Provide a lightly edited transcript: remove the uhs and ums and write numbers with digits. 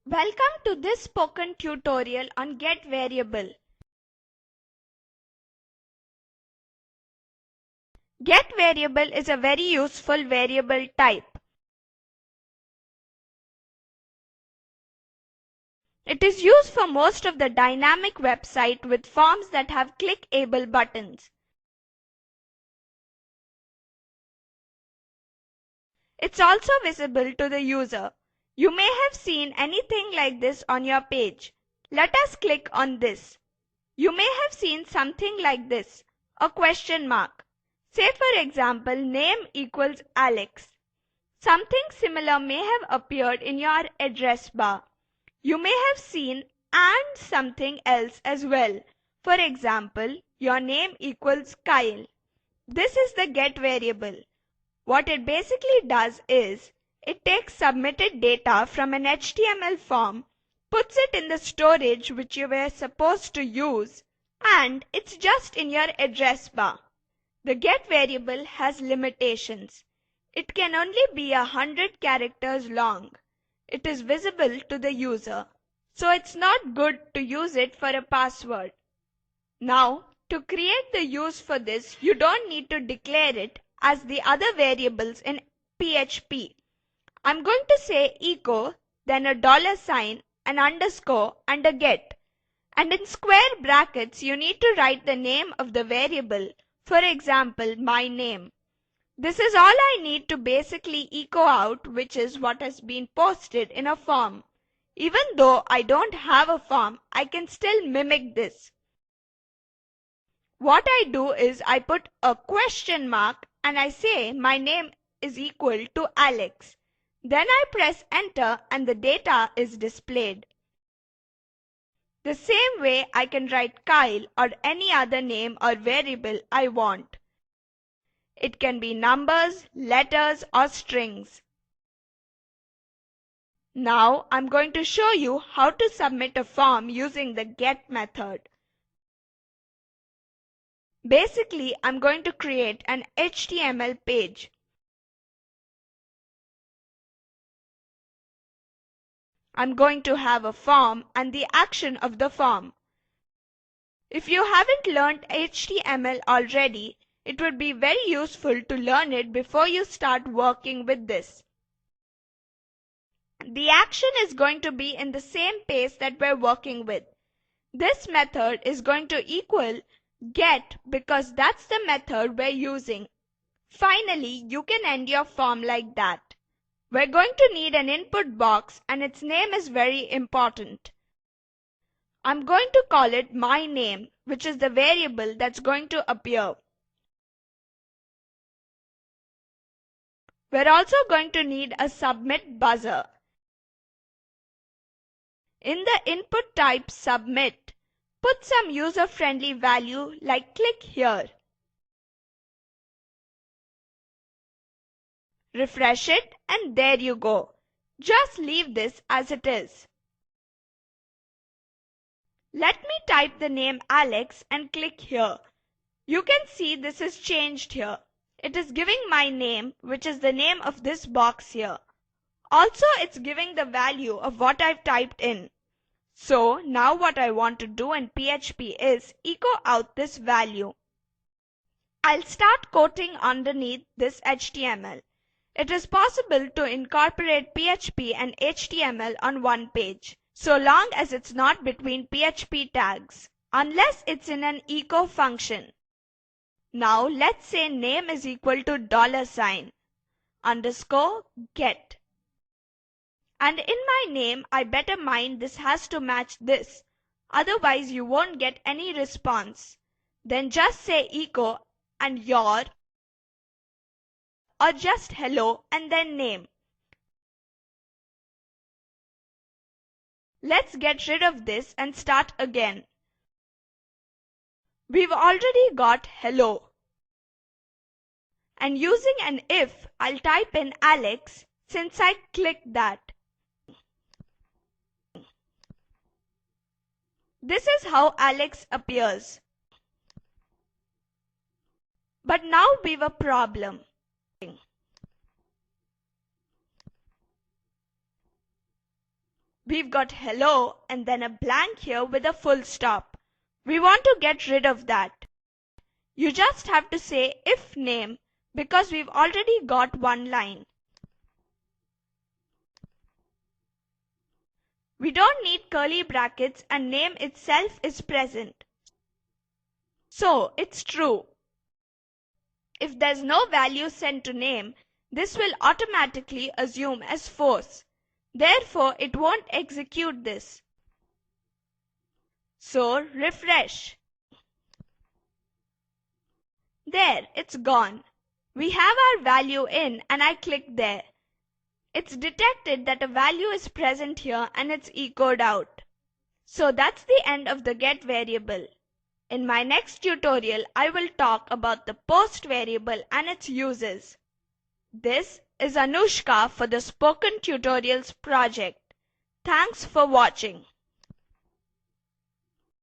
Welcome to this spoken tutorial on get variable. Get variable is a very useful variable type. It is used for most of the dynamic website with forms that have clickable buttons. It's also visible to the user. You may have seen anything like this on your page. Let us click on this. You may have seen something like this, a question mark. Say for example, name equals Alex. Something similar may have appeared in your address bar. You may have seen and something else as well. For example, your name equals Kyle. This is the get variable. What it basically does is, it takes submitted data from an HTML form, puts it in the storage which you were supposed to use, and it's just in your address bar. The get variable has limitations. It can only be 100 characters long. It is visible to the user, so it's not good to use it for a password. Now, to create the use for this, you don't need to declare it as the other variables in PHP. I'm going to say echo, then a $, an underscore and a get. And in square brackets, you need to write the name of the variable, for example, my name. This is all I need to basically echo out, which is what has been posted in a form. Even though I don't have a form, I can still mimic this. What I do is I put a question mark and I say my name is equal to Alex. Then I press enter and the data is displayed. The same way I can write Kyle or any other name or variable I want. It can be numbers, letters or strings. Now I'm going to show you how to submit a form using the get method. Basically, I'm going to create an HTML page. I'm going to have a form and the action of the form. If you haven't learned HTML already, it would be very useful to learn it before you start working with this. The action is going to be in the same pace that we're working with. This method is going to equal get because that's the method we're using. Finally, you can end your form like that. We're going to need an input box and its name is very important. I'm going to call it my name, which is the variable that's going to appear. We're also going to need a submit buzzer. In the input type submit, put some user-friendly value like click here. Refresh it and there you go. Just leave this as it is. Let me type the name Alex and click here. You can see this is changed here. It is giving my name, which is the name of this box here. Also, it's giving the value of what I've typed in. So now what I want to do in PHP is echo out this value. I'll start quoting underneath this HTML. It is possible to incorporate PHP and HTML on one page, so long as it's not between PHP tags, unless it's in an echo function. Now let's say name is equal to $, underscore get. And in my name, I better mind this has to match this. Otherwise, you won't get any response. Then just say echo and your or just hello and then name. Let's get rid of this and start again. We've already got hello. And using an if, I'll type in Alex since I clicked that. This is how Alex appears. But now we've a problem. We've got hello and then a blank here with a full stop. We want to get rid of that. You just have to say if name because we've already got one line. We don't need curly brackets and name itself is present. So it's true. If there's no value sent to name, this will automatically assume as false. Therefore, it won't execute this. So refresh. There, it's gone. We have our value in and I click there. It's detected that a value is present here and it's echoed out. So that's the end of the get variable. In my next tutorial, I will talk about the post variable and its uses. This is Anushka for the Spoken Tutorials project. Thanks for watching.